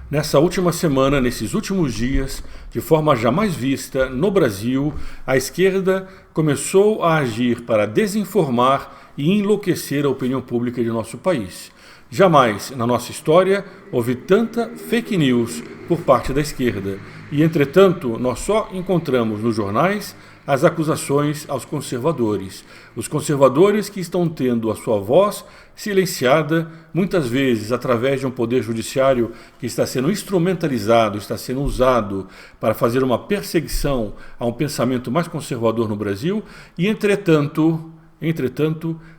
Nessa última semana, nesses últimos dias, de forma jamais vista no Brasil, a esquerda começou a agir para desinformar e enlouquecer a opinião pública de nosso país. Jamais na nossa história houve tanta fake news por parte da esquerda. E, entretanto, nós só encontramos nos jornais as acusações aos conservadores. Os conservadores que estão tendo a sua voz silenciada, muitas vezes através de um poder judiciário que está sendo instrumentalizado, está sendo usado para fazer uma perseguição a um pensamento mais conservador no Brasil. E, entretanto,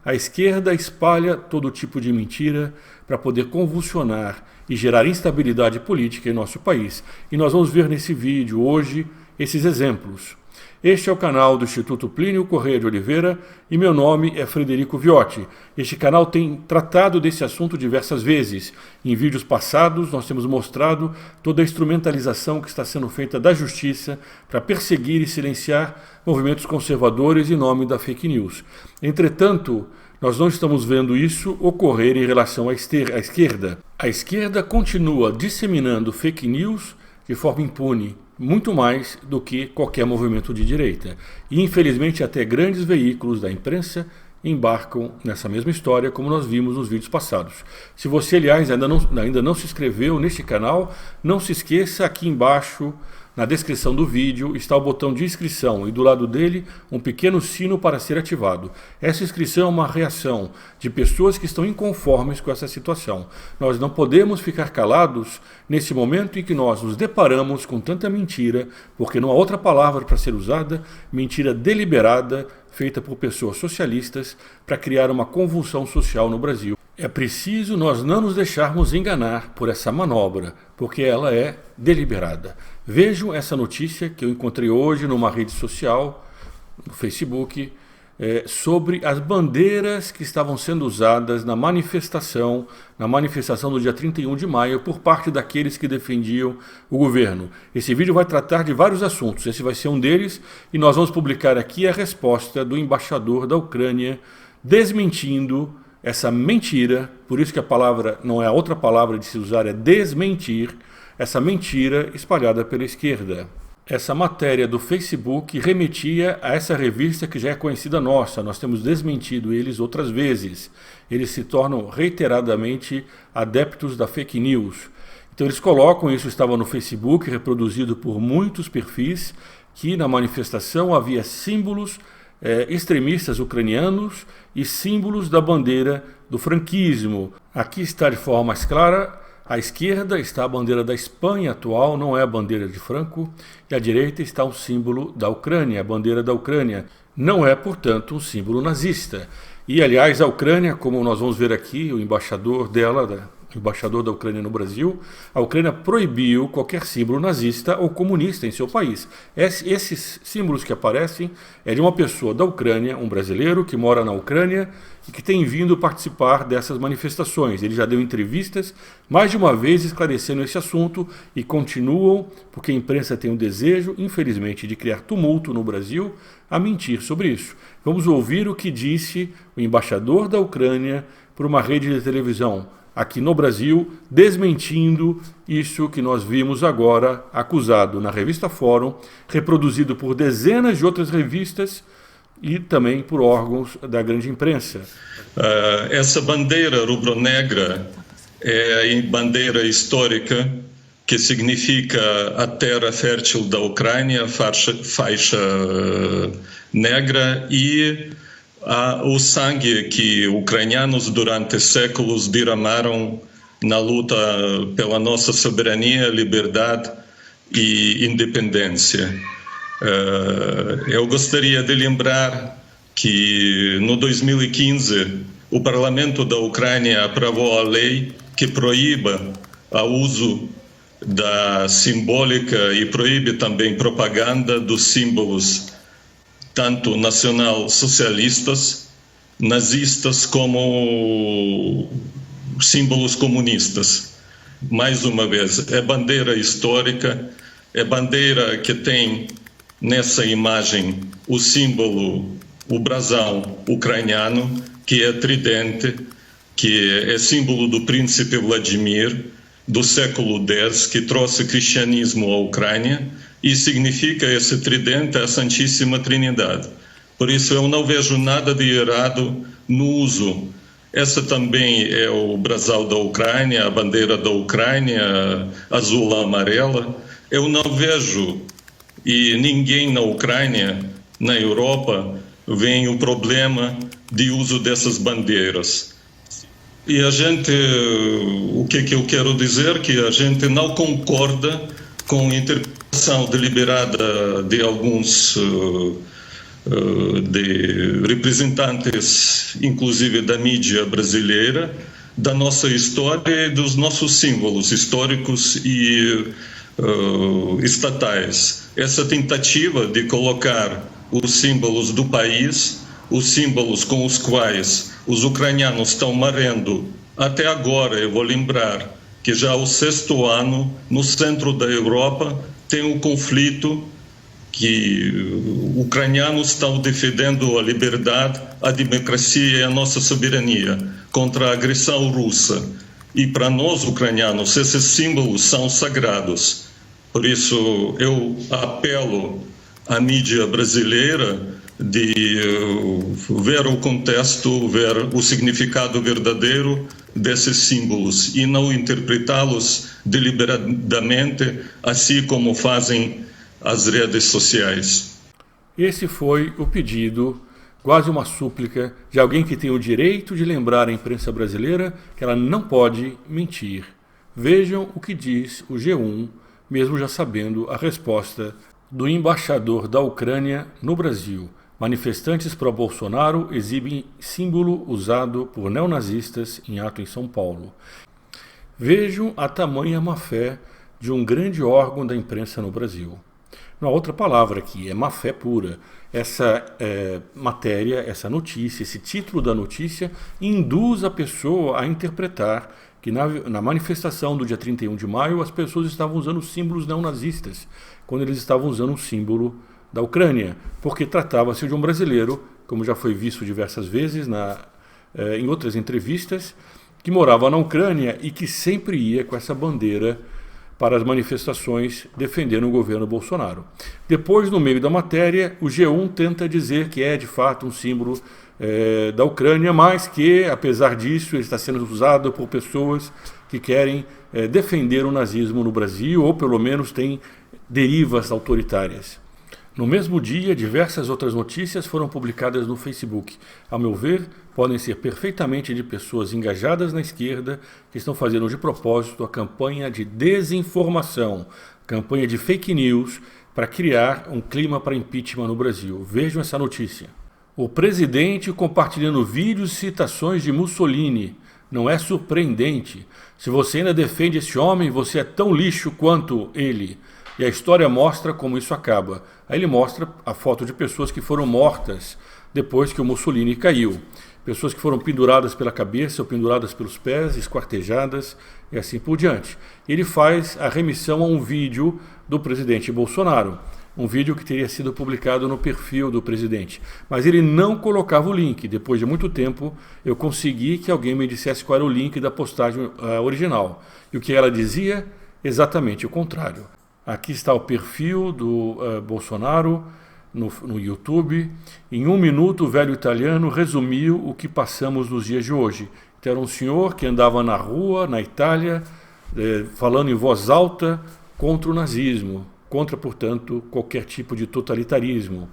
a esquerda espalha todo tipo de mentira para poder convulsionar e gerar instabilidade política em nosso país. E nós vamos ver nesse vídeo hoje esses exemplos. Este é o canal do Instituto Plínio Corrêa de Oliveira e meu nome é Frederico Viotti. Este canal tem tratado desse assunto diversas vezes. Em vídeos passados nós temos mostrado toda a instrumentalização que está sendo feita da justiça para perseguir e silenciar movimentos conservadores em nome da fake news. Entretanto, nós não estamos vendo isso ocorrer em relação à esquerda. A esquerda continua disseminando fake news de forma impune, muito mais do que qualquer movimento de direita. E, infelizmente, até grandes veículos da imprensa embarcam nessa mesma história, como nós vimos nos vídeos passados. Se você, aliás, ainda não se inscreveu neste canal, não se esqueça, aqui embaixo, na descrição do vídeo, está o botão de inscrição e do lado dele um pequeno sino para ser ativado. Essa inscrição é uma reação de pessoas que estão inconformes com essa situação. Nós não podemos ficar calados nesse momento em que nós nos deparamos com tanta mentira, porque não há outra palavra para ser usada, mentira deliberada, feita por pessoas socialistas para criar uma convulsão social no Brasil. É preciso nós não nos deixarmos enganar por essa manobra, porque ela é deliberada. Vejam essa notícia que eu encontrei hoje numa rede social, no Facebook, sobre as bandeiras que estavam sendo usadas na manifestação do dia 31 de maio por parte daqueles que defendiam o governo. Esse vídeo vai tratar de vários assuntos, esse vai ser um deles, e nós vamos publicar aqui a resposta do embaixador da Ucrânia desmentindo essa mentira. Por isso que a palavra não é a outra palavra de se usar, é desmentir essa mentira espalhada pela esquerda. Essa matéria do Facebook remetia a essa revista que já é conhecida nossa, nós temos desmentido eles outras vezes. Eles se tornam reiteradamente adeptos da fake news. Então eles colocam, isso estava no Facebook, reproduzido por muitos perfis, que na manifestação havia símbolos extremistas ucranianos e símbolos da bandeira do franquismo. Aqui está de forma mais clara. À esquerda está a bandeira da Espanha atual, não é a bandeira de Franco, e à direita está um símbolo da Ucrânia, a bandeira da Ucrânia. Não é, portanto, um símbolo nazista. E, aliás, a Ucrânia, como nós vamos ver aqui, o embaixador da Ucrânia no Brasil, a Ucrânia proibiu qualquer símbolo nazista ou comunista em seu país. Esses símbolos que aparecem é de uma pessoa da Ucrânia, um brasileiro que mora na Ucrânia e que tem vindo participar dessas manifestações. Ele já deu entrevistas mais de uma vez esclarecendo esse assunto e continuam, porque a imprensa tem o desejo, infelizmente, de criar tumulto no Brasil, a mentir sobre isso. Vamos ouvir o que disse o embaixador da Ucrânia por uma rede de televisão aqui no Brasil, desmentindo isso que nós vimos agora acusado na revista Fórum, reproduzido por dezenas de outras revistas e também por órgãos da grande imprensa. Essa bandeira rubro-negra é a bandeira histórica que significa a terra fértil da Ucrânia, faixa negra, e o sangue que ucranianos durante séculos derramaram na luta pela nossa soberania, liberdade e independência. Eu gostaria de lembrar que no 2015 o parlamento da Ucrânia aprovou a lei que proíbe o uso da simbólica e proíbe também propaganda dos símbolos tanto nacional-socialistas, nazistas, como símbolos comunistas. Mais uma vez, é bandeira histórica, é bandeira que tem nessa imagem o símbolo, o brasão ucraniano, que é tridente, que é símbolo do príncipe Vladimir, do século X que trouxe cristianismo à Ucrânia e significa esse tridente a Santíssima Trindade. Por isso eu não vejo nada de errado no uso. Essa também é o brasão da Ucrânia, a bandeira da Ucrânia, azul e amarela. Eu não vejo, e ninguém na Ucrânia, na Europa, vê o problema de uso dessas bandeiras. E a gente, o que eu quero dizer, que a gente não concorda com a interpretação deliberada de alguns de representantes, inclusive da mídia brasileira, da nossa história e dos nossos símbolos históricos e estatais. Essa tentativa de colocar os símbolos do país, os símbolos com os quais os ucranianos estão morrendo até agora, eu vou lembrar que já o 6º ano, no centro da Europa, tem um conflito que ucranianos estão defendendo a liberdade, a democracia e a nossa soberania contra a agressão russa. E para nós, ucranianos, esses símbolos são sagrados. Por isso, eu apelo à mídia brasileira de ver o contexto, ver o significado verdadeiro desses símbolos e não interpretá-los deliberadamente, assim como fazem as redes sociais. Esse foi o pedido, quase uma súplica, de alguém que tem o direito de lembrar à imprensa brasileira que ela não pode mentir. Vejam o que diz o G1, mesmo já sabendo a resposta do embaixador da Ucrânia no Brasil. Manifestantes pró-Bolsonaro exibem símbolo usado por neonazistas em ato em São Paulo. Vejam a tamanha má-fé de um grande órgão da imprensa no Brasil. Não há outra palavra aqui, é má-fé pura. Essa matéria, essa notícia, esse título da notícia induz a pessoa a interpretar que na manifestação do dia 31 de maio as pessoas estavam usando símbolos neonazistas, quando eles estavam usando o símbolo da Ucrânia, porque tratava-se de um brasileiro, como já foi visto diversas vezes em outras entrevistas, que morava na Ucrânia e que sempre ia com essa bandeira para as manifestações defendendo o governo Bolsonaro. Depois, no meio da matéria, o G1 tenta dizer que é de fato um símbolo da Ucrânia, mas que, apesar disso, ele está sendo usado por pessoas que querem defender o nazismo no Brasil, ou pelo menos tem derivas autoritárias. No mesmo dia, diversas outras notícias foram publicadas no Facebook. A meu ver, podem ser perfeitamente de pessoas engajadas na esquerda que estão fazendo de propósito a campanha de desinformação, campanha de fake news para criar um clima para impeachment no Brasil. Vejam essa notícia. O presidente compartilhando vídeos e citações de Mussolini. Não é surpreendente. Se você ainda defende esse homem, você é tão lixo quanto ele. E a história mostra como isso acaba. Aí ele mostra a foto de pessoas que foram mortas depois que o Mussolini caiu. Pessoas que foram penduradas pela cabeça ou penduradas pelos pés, esquartejadas e assim por diante. Ele faz a remissão a um vídeo do presidente Bolsonaro. Um vídeo que teria sido publicado no perfil do presidente. Mas ele não colocava o link. Depois de muito tempo, eu consegui que alguém me dissesse qual era o link da postagem original. E o que ela dizia? Exatamente o contrário. Aqui está o perfil do Bolsonaro no YouTube. Em 1 minuto, o velho italiano resumiu o que passamos nos dias de hoje. Então, era um senhor que andava na rua, na Itália, falando em voz alta contra o nazismo, contra, portanto, qualquer tipo de totalitarismo.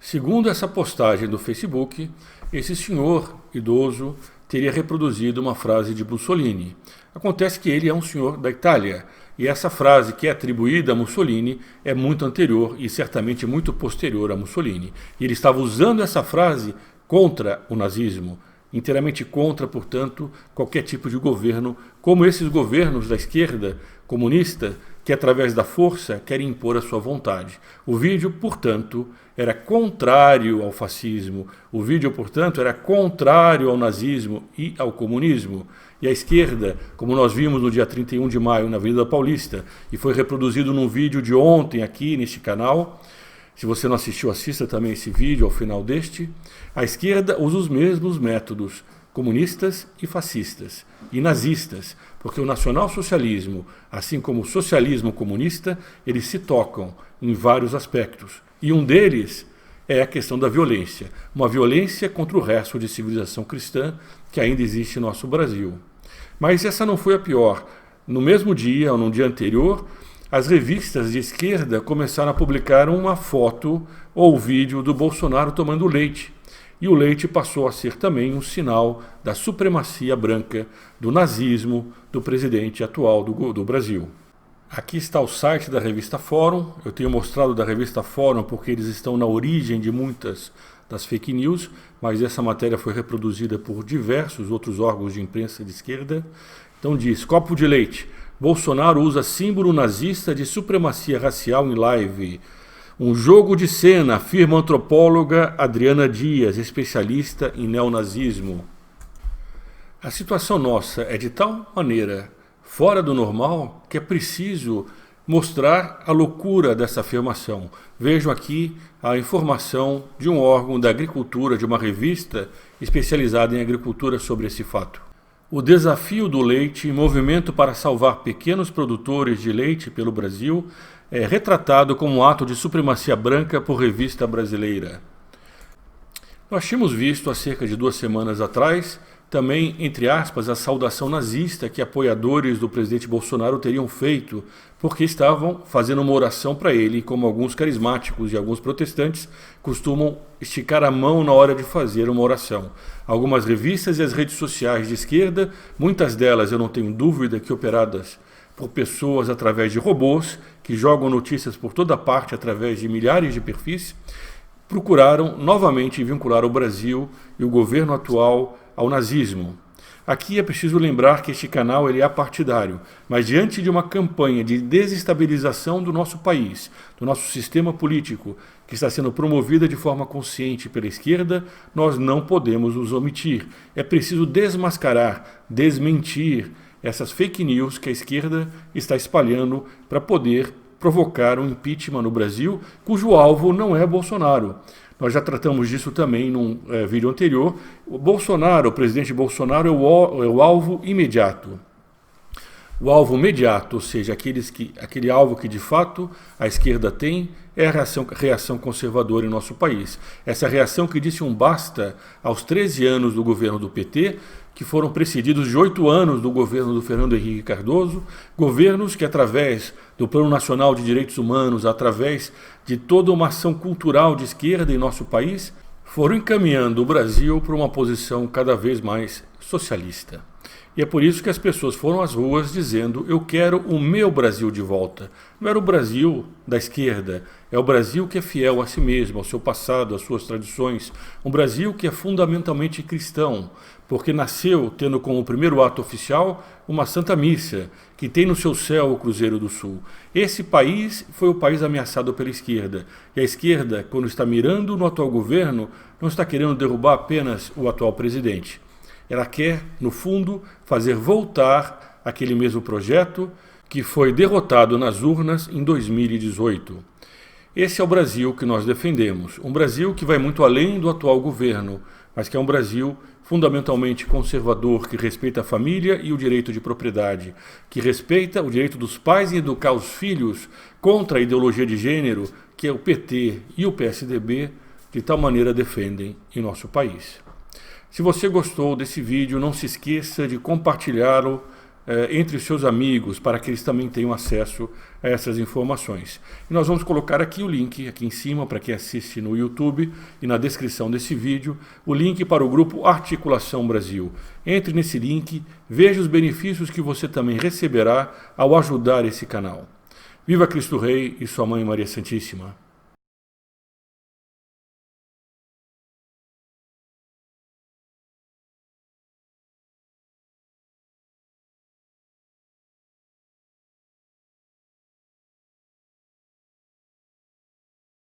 Segundo essa postagem do Facebook, esse senhor idoso teria reproduzido uma frase de Mussolini. Acontece que ele é um senhor da Itália, e essa frase que é atribuída a Mussolini é muito anterior e certamente muito posterior a Mussolini. E ele estava usando essa frase contra o nazismo, inteiramente contra, portanto, qualquer tipo de governo, como esses governos da esquerda comunista, que através da força querem impor a sua vontade. O vídeo, portanto, era contrário ao fascismo. O vídeo, portanto, era contrário ao nazismo e ao comunismo. E a esquerda, como nós vimos no dia 31 de maio na Avenida Paulista, e foi reproduzido num vídeo de ontem aqui neste canal, se você não assistiu, assista também esse vídeo ao final deste, a esquerda usa os mesmos métodos, comunistas e fascistas, e nazistas, porque o nacionalsocialismo, assim como o socialismo comunista, eles se tocam em vários aspectos. E um deles é a questão da violência, uma violência contra o resto de civilização cristã que ainda existe no nosso Brasil. Mas essa não foi a pior. No mesmo dia, ou no dia anterior, as revistas de esquerda começaram a publicar uma foto ou vídeo do Bolsonaro tomando leite. E o leite passou a ser também um sinal da supremacia branca, do nazismo do presidente atual do Brasil. Aqui está o site da revista Fórum. Eu tenho mostrado da revista Fórum porque eles estão na origem de muitas das fake news, mas essa matéria foi reproduzida por diversos outros órgãos de imprensa de esquerda. Então diz: copo de leite. Bolsonaro usa símbolo nazista de supremacia racial em live. Um jogo de cena, afirma a antropóloga Adriana Dias, especialista em neonazismo. A situação nossa é de tal maneira fora do normal que é preciso mostrar a loucura dessa afirmação. Vejam aqui a informação de um órgão da agricultura, de uma revista especializada em agricultura sobre esse fato. O desafio do leite, movimento para salvar pequenos produtores de leite pelo Brasil, é retratado como um ato de supremacia branca por revista brasileira. Nós tínhamos visto há cerca de 2 semanas atrás, também, entre aspas, a saudação nazista que apoiadores do presidente Bolsonaro teriam feito, porque estavam fazendo uma oração para ele, como alguns carismáticos e alguns protestantes costumam esticar a mão na hora de fazer uma oração. Algumas revistas e as redes sociais de esquerda, muitas delas eu não tenho dúvida que operadas por pessoas através de robôs, que jogam notícias por toda parte através de milhares de perfis, procuraram novamente vincular o Brasil e o governo atual ao nazismo. Aqui é preciso lembrar que este canal ele é apartidário, mas diante de uma campanha de desestabilização do nosso país, do nosso sistema político, que está sendo promovida de forma consciente pela esquerda, nós não podemos nos omitir. É preciso desmascarar, desmentir essas fake news que a esquerda está espalhando para poder provocar um impeachment no Brasil, cujo alvo não é Bolsonaro. Nós já tratamos disso também num vídeo anterior. O presidente Bolsonaro é o alvo imediato. O alvo imediato, ou seja, aquele alvo que de fato a esquerda tem, é a reação conservadora em nosso país. Essa reação que disse um basta aos 13 anos do governo do PT, que foram precedidos de 8 anos do governo do Fernando Henrique Cardoso, governos que através do Plano Nacional de Direitos Humanos, através de toda uma ação cultural de esquerda em nosso país, foram encaminhando o Brasil para uma posição cada vez mais socialista. E é por isso que as pessoas foram às ruas dizendo: eu quero o meu Brasil de volta. Não era o Brasil da esquerda, é o Brasil que é fiel a si mesmo, ao seu passado, às suas tradições. Um Brasil que é fundamentalmente cristão, porque nasceu tendo como primeiro ato oficial uma Santa Missa, que tem no seu céu o Cruzeiro do Sul. Esse país foi o país ameaçado pela esquerda. E a esquerda, quando está mirando no atual governo, não está querendo derrubar apenas o atual presidente. Ela quer, no fundo, fazer voltar aquele mesmo projeto que foi derrotado nas urnas em 2018. Esse é o Brasil que nós defendemos. Um Brasil que vai muito além do atual governo, mas que é um Brasil fundamentalmente conservador, que respeita a família e o direito de propriedade, que respeita o direito dos pais em educar os filhos contra a ideologia de gênero que o PT e o PSDB de tal maneira defendem em nosso país. Se você gostou desse vídeo, não se esqueça de compartilhá-lo entre os seus amigos, para que eles também tenham acesso a essas informações. E nós vamos colocar aqui o link, aqui em cima, para quem assiste no YouTube, e na descrição desse vídeo, o link para o grupo Articulação Brasil. Entre nesse link, veja os benefícios que você também receberá ao ajudar esse canal. Viva Cristo Rei e sua Mãe Maria Santíssima!